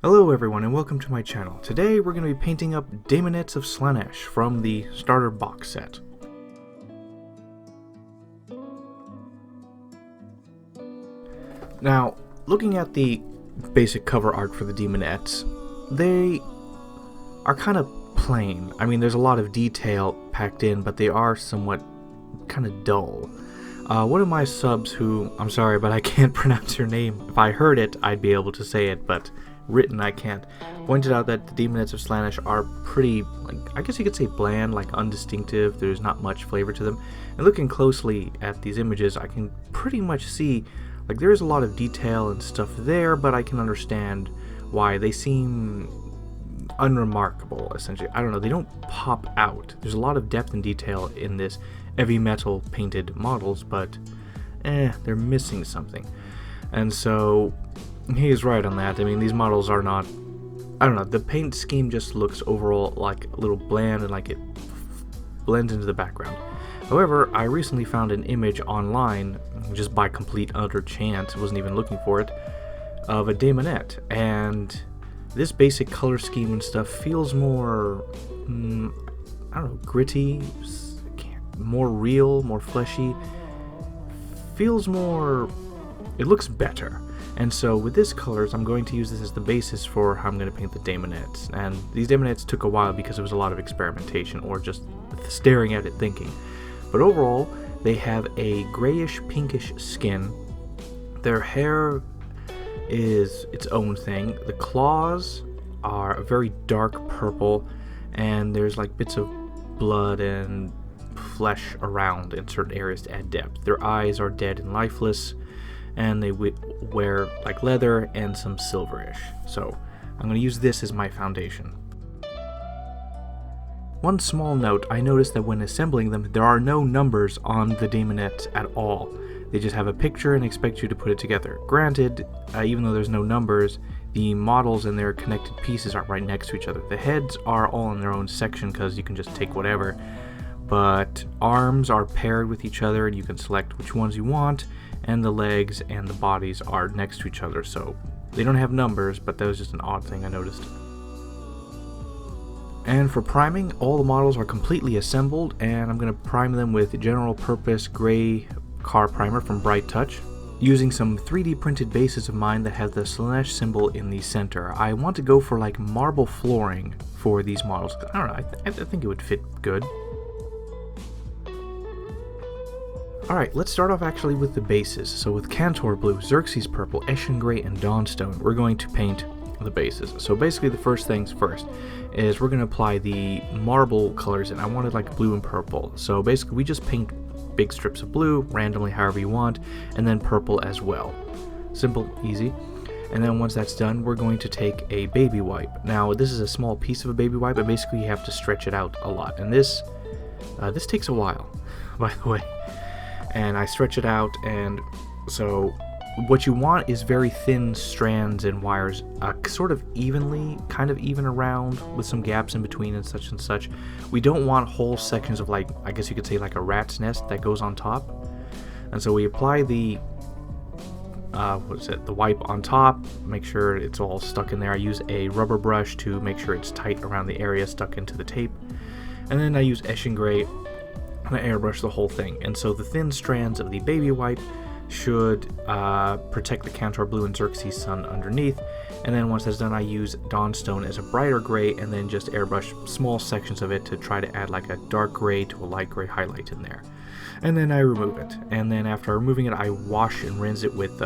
Hello everyone and welcome to my channel. Today we're going to be painting up Deamonettes of Slaanesh from the starter box set. Now, looking at the basic cover art for the Deamonettes, they are kind of plain. I mean, there's a lot of detail packed in, but they are somewhat kind of dull. One of my subs who, I'm sorry, but I can't pronounce her name. If I heard it, I'd be able to say it, but written I can't, pointed out that the Deamonettes of Slaanesh are pretty, I guess you could say bland, like undistinctive. There's not much flavor to them. And looking closely at these images, I can pretty much see, like, there's a lot of detail and stuff there, but I can understand why they seem unremarkable, essentially. I don't know, they don't pop out. There's a lot of depth and detail in this heavy metal painted models, but they're missing something. And so he is right on that. I mean, these models are not, I don't know, the paint scheme just looks overall like a little bland and like it blends into the background. However, I recently found an image online, just by complete utter chance, wasn't even looking for it, of a Deamonette, and this basic color scheme and stuff feels more, I don't know, gritty, more real, more fleshy, feels more, it looks better. And so with this colors, I'm going to use this as the basis for how I'm going to paint the Deamonettes. And these Deamonettes took a while because it was a lot of experimentation or just staring at it thinking. But overall, they have a grayish pinkish skin. Their hair is its own thing. The claws are a very dark purple, and there's like bits of blood and flesh around in certain areas to add depth. Their eyes are dead and lifeless, and they wear like leather and some silverish. So I'm going to use this as my foundation. One small note, I noticed that when assembling them, there are no numbers on the Deamonettes at all. They just have a picture and expect you to put it together. Granted, even though there's no numbers, the models and their connected pieces are right next to each other. The heads are all in their own section because you can just take whatever, but arms are paired with each other and you can select which ones you want, and the legs and the bodies are next to each other, so they don't have numbers, but that was just an odd thing I noticed. And for priming, all the models are completely assembled, and I'm going to prime them with general purpose gray car primer from Bright Touch, using some 3D printed bases of mine that have the Slaanesh symbol in the center. I want to go for like marble flooring for these models. I don't know, I think it would fit good. Alright, let's start off actually with the bases. So with Cantor Blue, Xerxes Purple, Eshin Gray, and Dawnstone, we're going to paint the bases. So basically the first things first is we're going to apply the marble colors, and I wanted like blue and purple. So basically we just paint big strips of blue, randomly however you want, and then purple as well. Simple, easy. And then once that's done, we're going to take a baby wipe. Now this is a small piece of a baby wipe, but basically you have to stretch it out a lot. And this takes a while, by the way. And I stretch it out, and so what you want is very thin strands and wires, sort of evenly, kind of even around with some gaps in between and such. We don't want whole sections of, like, I guess you could say like a rat's nest that goes on top. And so we apply the the wipe on top, make sure it's all stuck in there. I use a rubber brush to make sure it's tight around the area stuck into the tape, and then I use Eshin Gray and I airbrush the whole thing. And so the thin strands of the baby wipe should protect the Cantor Blue and Xerxes Sun underneath. And then once that's done, I use Dawnstone as a brighter gray, and then just airbrush small sections of it to try to add like a dark gray to a light gray highlight in there. And then I remove it. And then after removing it, I wash and rinse it with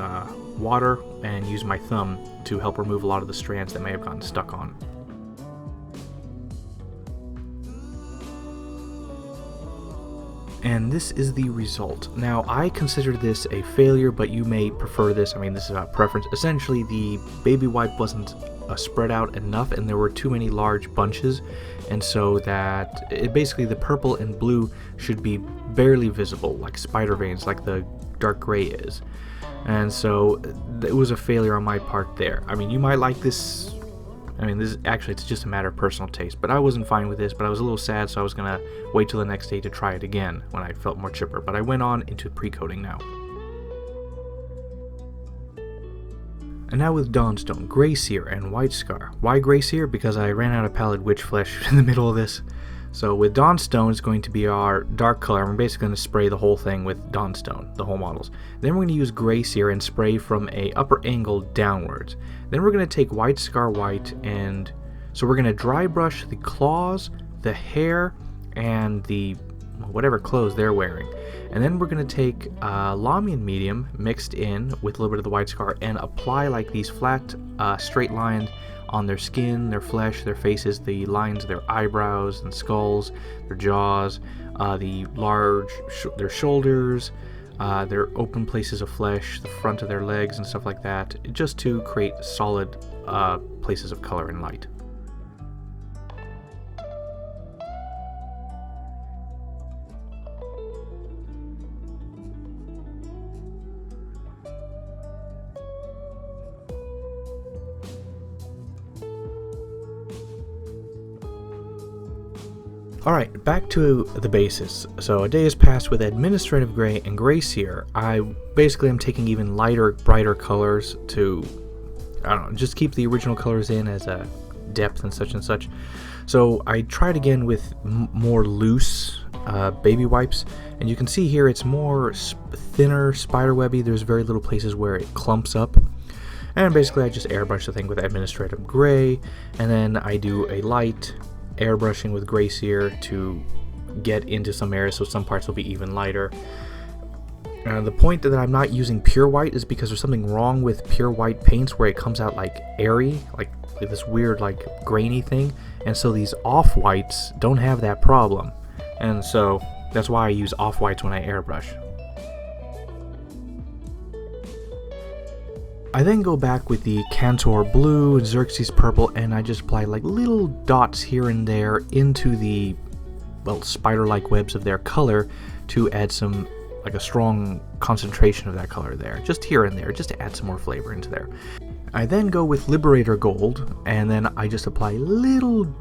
water and use my thumb to help remove a lot of the strands that may have gotten stuck on. And this is the result. Now, I consider this a failure, but you may prefer this. I mean, this is a preference. Essentially, the baby wipe wasn't spread out enough, and there were too many large bunches, and so that basically the purple and blue should be barely visible, like spider veins, like the dark gray is. And so it was a failure on my part there. I mean, you might like this. I mean, it's just a matter of personal taste, but I wasn't fine with this, but I was a little sad, so I was gonna wait till the next day to try it again when I felt more chipper, but I went on into pre-coating now. And now with Dawnstone, Grey Seer, and White Scar. Why Grey Seer? Because I ran out of Pallid Witch Flesh in the middle of this. So with Dawnstone, it's going to be our dark color. I'm basically going to spray the whole thing with Dawnstone, the whole models. Then we're going to use Grey Seer and spray from a upper angle downwards. Then we're going to take White Scar White, and so we're going to dry brush the claws, the hair, and the whatever clothes they're wearing. And then we're going to take Lamian Medium mixed in with a little bit of the White Scar and apply like these flat, straight lines on their skin, their flesh, their faces, the lines of their eyebrows and skulls, their jaws, their shoulders, their open places of flesh, the front of their legs and stuff like that, just to create solid places of color and light. Alright, back to the bases. So a day has passed with Administrative Grey and Grey Seer. I basically am taking even lighter, brighter colors to, I don't know, just keep the original colors in as a depth and such. So I tried again with more loose baby wipes, and you can see here it's more thinner, spiderwebby. There's very little places where it clumps up. And basically I just airbrush the thing with Administrative Grey, and then I do a light airbrushing with Grey Seer to get into some areas so some parts will be even lighter. The point that I'm not using pure white is because there's something wrong with pure white paints where it comes out like airy, like this weird like grainy thing, and so these off-whites don't have that problem, and so that's why I use off-whites when I airbrush. I then go back with the Cantor Blue and Xerxes Purple, and I just apply like little dots here and there into the, well, spider-like webs of their color to add some, like a strong concentration of that color there, just here and there, just to add some more flavor into there. I then go with Liberator Gold, and then I just apply little,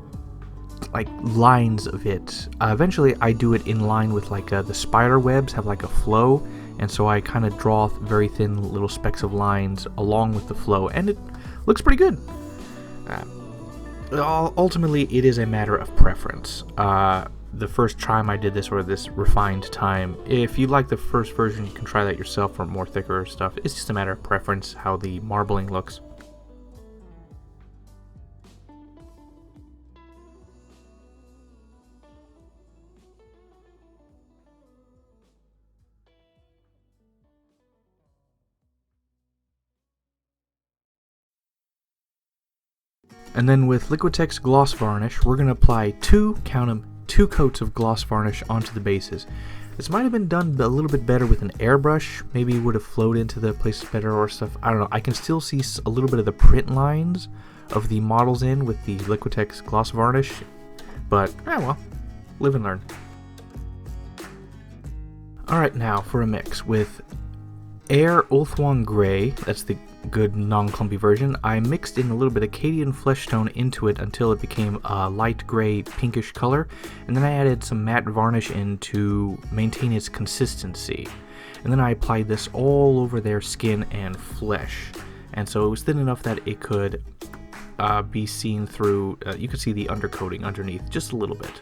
like, lines of it. Eventually I do it in line with like the spider webs have like a flow, and so I kind of draw very thin little specks of lines along with the flow, and it looks pretty good. Ultimately, it is a matter of preference. The first time I did this, or this refined time, if you like the first version, you can try that yourself for more thicker stuff. It's just a matter of preference, how the marbling looks. And then with Liquitex Gloss Varnish, we're going to apply two coats of gloss varnish onto the bases. This might have been done a little bit better with an airbrush. Maybe it would have flowed into the places better or stuff. I don't know. I can still see a little bit of the print lines of the models in with the Liquitex Gloss Varnish. But, well, live and learn. Alright, now for a mix with Air Ulthuan Grey, that's the good non-clumpy version. I mixed in a little bit of Cadian Flesh Tone into it until it became a light gray pinkish color, and then I added some matte varnish in to maintain its consistency. And then I applied this all over their skin and flesh, and so it was thin enough that it could be seen through, you could see the undercoating underneath just a little bit.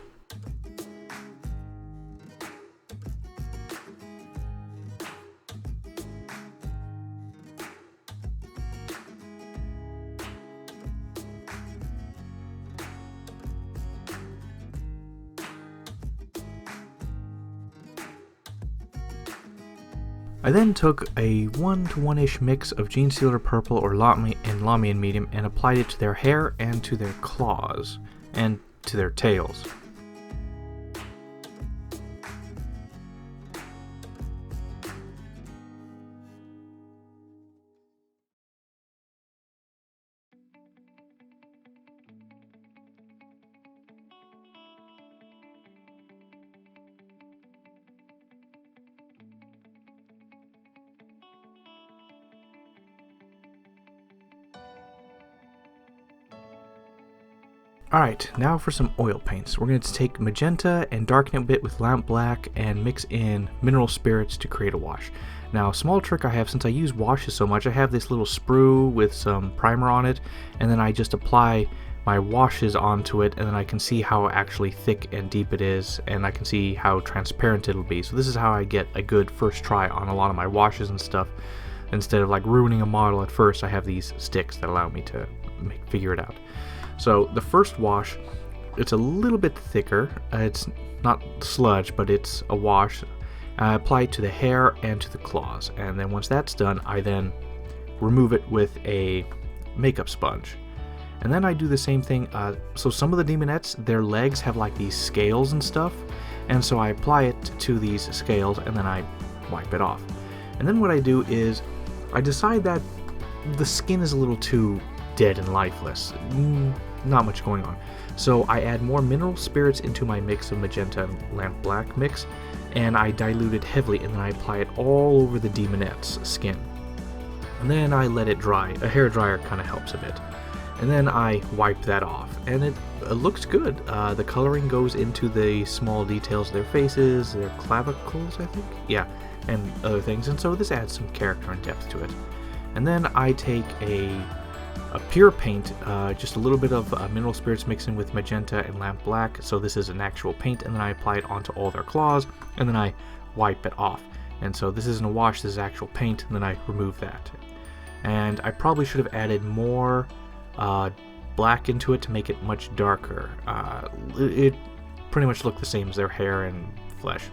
I then took a 1-to-1-ish mix of Genestealer Purple or Lamian Medium and applied it to their hair and to their claws, and to their tails. Alright, now for some oil paints. We're going to take magenta and darken it a bit with lamp black and mix in mineral spirits to create a wash. Now, a small trick I have, since I use washes so much, I have this little sprue with some primer on it, and then I just apply my washes onto it, and then I can see how actually thick and deep it is, and I can see how transparent it'll be. So this is how I get a good first try on a lot of my washes and stuff. Instead of like ruining a model at first, I have these sticks that allow me to figure it out. So the first wash, it's a little bit thicker. It's not sludge, but it's a wash. I apply it to the hair and to the claws, and then once that's done, I then remove it with a makeup sponge. And then I do the same thing. So some of the Deamonettes, their legs have like these scales and stuff, and so I apply it to these scales and then I wipe it off. And then what I do is I decide that the skin is a little too dead and lifeless. Not much going on. So I add more mineral spirits into my mix of magenta and lamp black mix, and I dilute it heavily, and then I apply it all over the Deamonette's skin. And then I let it dry. A hair dryer kind of helps a bit. And then I wipe that off, and it looks good. The coloring goes into the small details of their faces, their clavicles, I think? Yeah, and other things, and so this adds some character and depth to it. And then I take a pure paint, just a little bit of mineral spirits mixed in with magenta and lamp black, so this is an actual paint, and then I apply it onto all their claws, and then I wipe it off. And so this isn't a wash, this is actual paint, and then I remove that. And I probably should have added more black into it to make it much darker. It pretty much looked the same as their hair and flesh.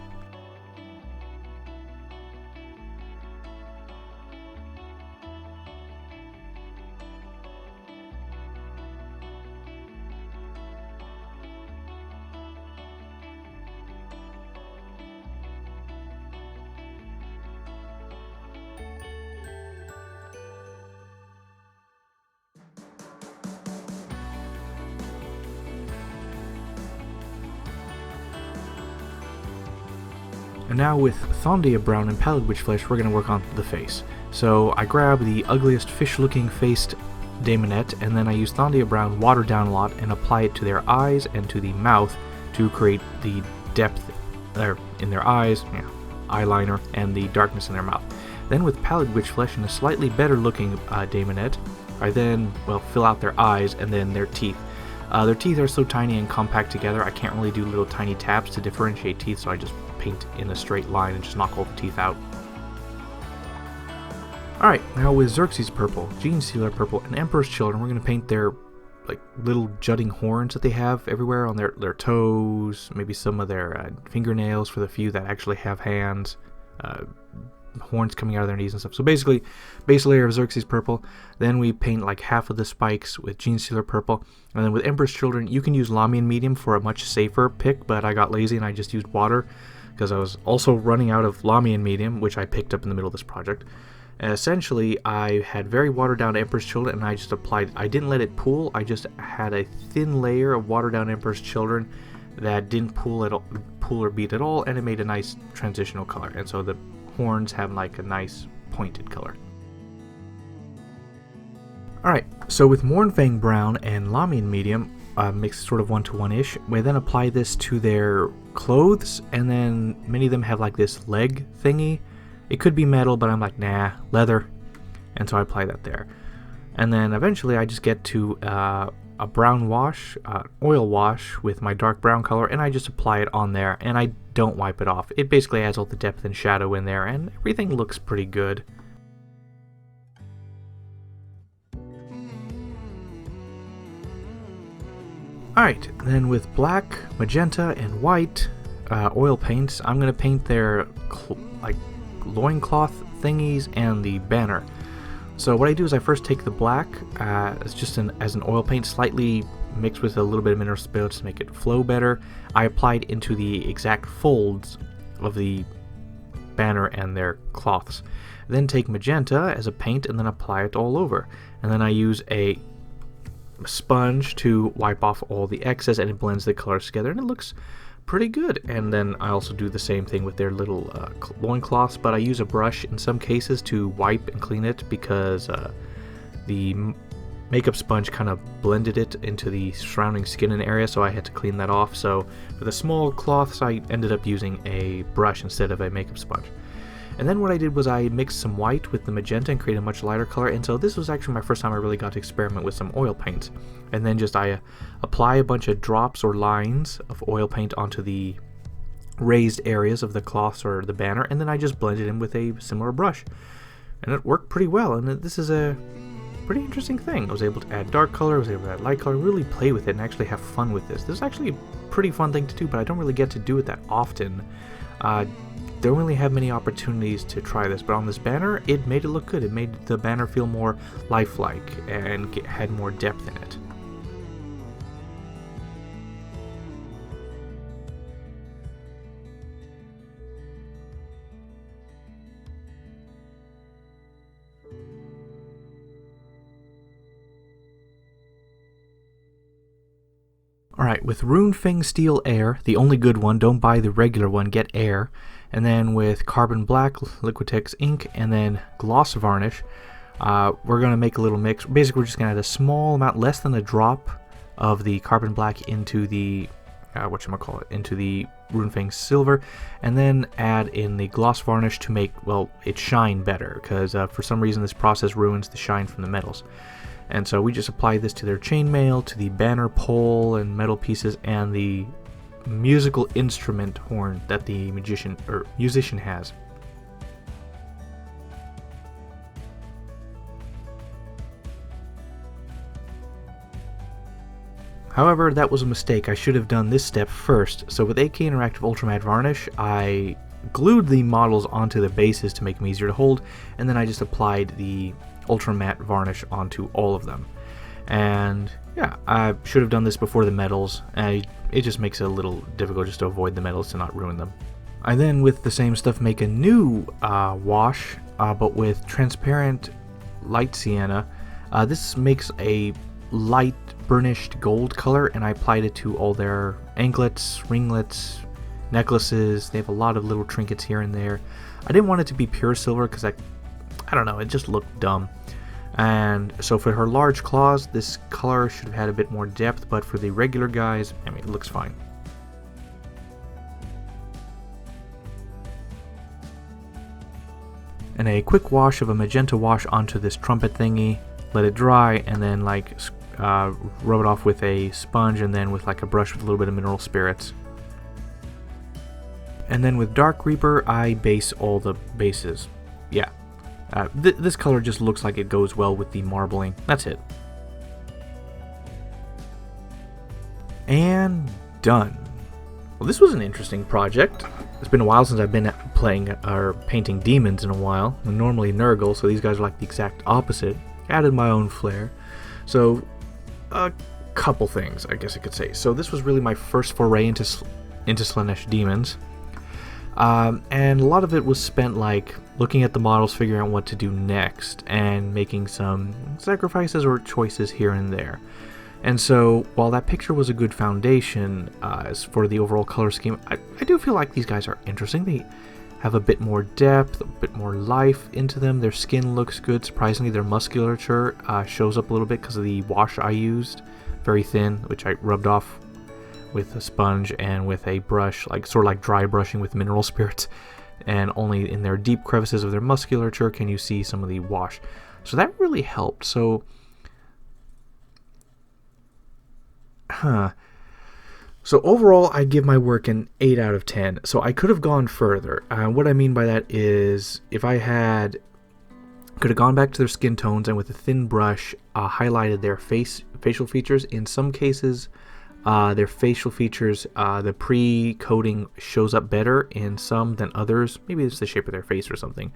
And now with Thondia Brown and Pallid Witch Flesh, we're going to work on the face. So I grab the ugliest fish-looking faced Deamonette, and then I use Thondia Brown watered down a lot and apply it to their eyes and to the mouth to create the depth in their eyes, eyeliner, and the darkness in their mouth. Then with Pallid Witch Flesh and a slightly better looking Deamonette, I then, fill out their eyes and then their teeth. Their teeth are so tiny and compact together, I can't really do little tiny taps to differentiate teeth, so I just paint in a straight line and just knock all the teeth out. Alright, now with Xerxes Purple, Gene Stealer Purple, and Emperor's Children, we're going to paint their little jutting horns that they have everywhere on their toes, maybe some of their fingernails for the few that actually have hands, horns coming out of their knees and stuff. So basically, base layer of Xerxes Purple, then we paint like half of the spikes with Gene Stealer Purple, and then with Emperor's Children, you can use Lamian Medium for a much safer pick, but I got lazy and I just used water, because I was also running out of Lamian Medium, which I picked up in the middle of this project. And essentially, I had very watered down Emperor's Children, and I just applied, I didn't let it pool, I just had a thin layer of watered down Emperor's Children that didn't pool or bead at all, and it made a nice transitional color, and so the horns have like a nice pointed color. Alright, so with Mournfang Brown and Lamian Medium, mixed sort of 1-to-1-ish, we then apply this to their clothes, and then many of them have like this leg thingy. It could be metal, but I'm like, nah, leather, and so I apply that there. And then eventually I just get to a brown wash, oil wash with my dark brown color, and I just apply it on there, and I don't wipe it off. It basically adds all the depth and shadow in there, and everything looks pretty good. Alright, then with black, magenta, and white oil paints, I'm going to paint their loincloth thingies and the banner. So what I do is I first take the black as an oil paint, slightly mixed with a little bit of mineral spirits to make it flow better. I applied into the exact folds of the banner and their cloths. Then take magenta as a paint and then apply it all over. And then I use a sponge to wipe off all the excess, and it blends the colors together, and it looks pretty good. And then I also do the same thing with their little loincloths, but I use a brush in some cases to wipe and clean it, because the makeup sponge kind of blended it into the surrounding skin and area, so I had to clean that off. So for the small cloths, I ended up using a brush instead of a makeup sponge. And then what I did was I mixed some white with the magenta and created a much lighter color, and so this was actually my first time I really got to experiment with some oil paints. And then just I apply a bunch of drops or lines of oil paint onto the raised areas of the cloths or the banner, and then I just blended in with a similar brush. And it worked pretty well, and this is a pretty interesting thing. I was able to add dark color, I was able to add light color, really play with it and actually have fun with this. This is actually a pretty fun thing to do, but I don't really get to do it that often. Don't really have many opportunities to try this, but on this banner, it made it look good. It made the banner feel more lifelike and had more depth in it. Alright, with Runefang Steel Air, the only good one, don't buy the regular one, get Air. And then with Carbon Black, Liquitex Ink, and then Gloss Varnish, we're going to make a little mix. Basically, we're just going to add a small amount, less than a drop of the Carbon Black into the, into the Runefang Silver, and then add in the Gloss Varnish to make, well, it shine better, because for some reason this process ruins the shine from the metals. And so we just apply this to their chainmail, to the banner pole and metal pieces, and the musical instrument horn that the musician has. However, that was a mistake. I should have done this step first. So with AK Interactive Ultra Matte Varnish, I glued the models onto the bases to make them easier to hold, and then I just applied the Ultra Matte Varnish onto all of them. And yeah, I should have done this before the metals. It just makes it a little difficult just to avoid the metals to not ruin them. I then, with the same stuff, make a new wash, but with transparent light sienna. This makes a light burnished gold color, and I applied it to all their anklets, ringlets, necklaces. They have a lot of little trinkets here and there. I didn't want it to be pure silver because I don't know, it just looked dumb. And so for her large claws, this color should have had a bit more depth, but for the regular guys, I mean, it looks fine. And a quick wash of a magenta wash onto this trumpet thingy, let it dry, and then like rub it off with a sponge, and then with like a brush with a little bit of mineral spirits. And then with Dark Reaper, I base all the bases. Yeah. This color just looks like it goes well with the marbling. That's it. And done. Well, this was an interesting project. It's been a while since I've been playing or painting demons in a while. I'm normally Nurgle, so these guys are like the exact opposite. Added my own flair. So, a couple things, I guess I could say. So this was really my first foray into Slaanesh demons. And a lot of it was spent like looking at the models, figuring out what to do next, and making some sacrifices or choices here and there. And so while that picture was a good foundation as for the overall color scheme, I do feel like these guys are interesting. They have a bit more depth, a bit more life into them. Their skin looks good. Surprisingly, their musculature shows up a little bit because of the wash I used. Very thin, which I rubbed off with a sponge and with a brush, like sort of like dry brushing with mineral spirits, and only in their deep crevices of their musculature can you see some of the wash. So that really helped. So overall, I give my work an 8 out of 10. So I could have gone further. What I mean by that is if I could have gone back to their skin tones and with a thin brush highlighted their facial features. In some cases, their facial features, the pre-coating shows up better in some than others. Maybe it's the shape of their face or something.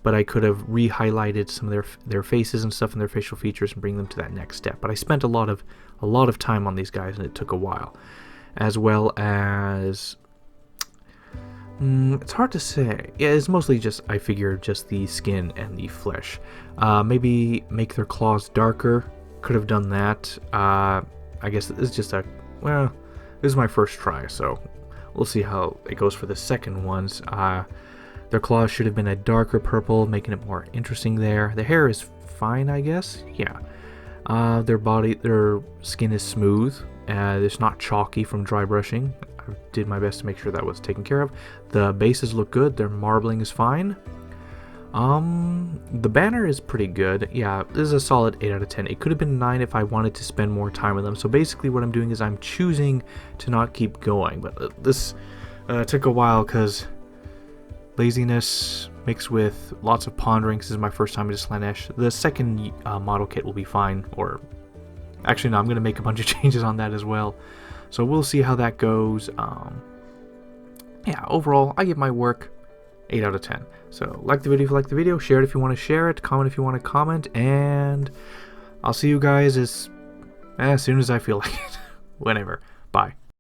But I could have re-highlighted some of their faces and stuff and their facial features and bring them to that next step. But I spent a lot of time on these guys, and it took a while. As well as it's hard to say. Yeah, it's mostly just, I figure, just the skin and the flesh. Maybe make their claws darker. Could have done that. I guess it's just this is my first try, so we'll see how it goes for the second ones. Their claws should have been a darker purple, making it more interesting there. The hair is fine, I guess. Yeah. Their skin is smooth. It's not chalky from dry brushing. I did my best to make sure that was taken care of. The bases look good. Their marbling is fine. The banner is pretty good. Yeah, this is a solid 8 out of 10. It could have been 9 if I wanted to spend more time with them. So basically what I'm doing is I'm choosing to not keep going. But this took a while because laziness mixed with lots of pondering. This is my first time into Slaanesh. The second model kit will be fine. Or actually, no, I'm going to make a bunch of changes on that as well. So we'll see how that goes. Yeah, overall, I give my work 8 out of 10. So like the video if you like the video, share it if you want to share it, comment if you want to comment, and I'll see you guys as soon as I feel like it. Whenever. Bye.